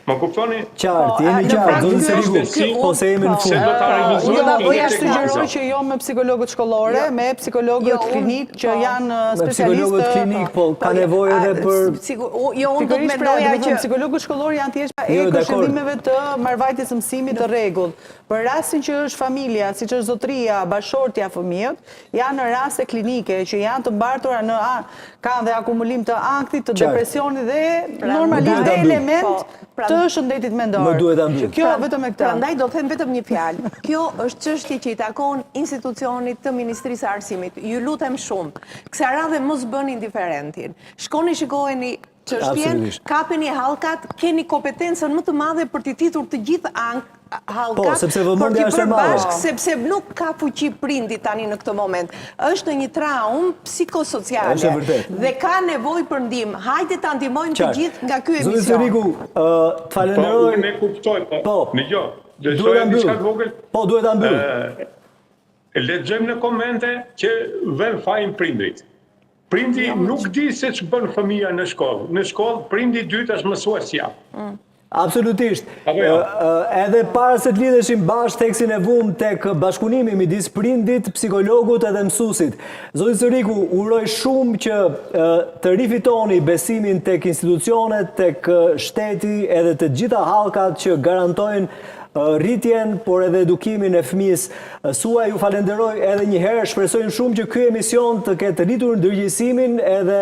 Më kuptoni? Qartë, jemi qartë, zonë Seriku, po se jemi në fund. Uja sugjeroj që jo me psikologët shkollore, me psikologët klinik që janë specialistë. Me psikologët klinik, po ka nevojë edhe për... Jo, unë do të mendoja që... Psikologët shkollor janë thjesht e këshillimeve të marrëvajtjes së mësimit të rregull. Për rastin që është familja, siç është zotëria, bashortja, fëmijët, janë në raste klinike që janë të mbartura në kanë dhe akumulim të ankthit, të depresionit dhe normalisht dhe element të shëndetit mendor. Më duhet ta mbyll. Kjo vetëm e këtë. Prandaj do të them vetëm një fjalë. Kjo është çështje që i takon institucionit të Ministrisë së Arsimit. Ju lutem shumë, kësaj radhe mos bëni indiferentin. Shkoni shikojeni çështjen, kapeni hallkat, keni kompetencën më të madhe për të titur të gjithë hallkat. Po, sepse vëmendja është e madhe. Sepse nuk ka fuqi prindi tani në këtë moment. Është një traumë psikosociale. Është vërtet. Dhe ka nevojë për ndihmë. Hajde ta ndihmojmë të gjithë nga ky emision. Zoti Seriku, të falenderoj. Po, unë e kuptoj, po. Dëgjoj. Duhet ta mbyll. Po, duhet ta mbyll. Lexojmë në komente që vën fajin prindrit. Prindi nuk di se ç'bën fëmia në shkollë. Në shkollë prindi i dytë është mësuesja. Absolutisht. Edhe para se të lidheshim bashkë tekstin e vumë tek bashkëpunimi midis prindit, psikologut edhe mësuesit. Zoti Seriku, uroj shumë që të rifitoni besimin tek institucionet, tek shteti edhe të gjitha hallkat që garantojnë rritjen, por edhe edukimin e fëmijës suaj. Ju falenderoj edhe një herë, shpresojmë shumë që ky emision të ketë rritur ndërgjegjësimin edhe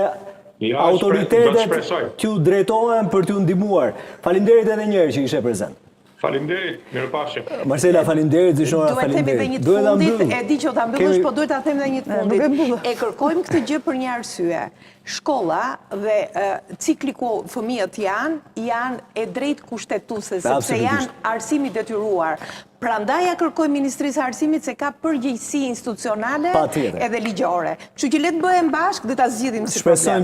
autoritetet që u drejtohen për t'ju ndihmuar. Faleminderit edhe një herë që ishe prezent. Faleminderit, mirëpafshim. Marcela, faleminderit, Zishora, faleminderit. Duhet të themi edhe një të fundit, e di që ta mbyllësh, po duhet ta them edhe një të fundit. E kërkojmë këtë gjë për një arsye. Shkolla dhe cikli ku fëmijët janë e drejtë kushtetuese, sepse janë arsimi detyruar. Prandaj ja kërkojmë Ministrisë së Arsimit se ka përgjegjësi institucionale edhe ligjore. Kështu që le të bëhem bashkë dhe ta zgjidhim si problem.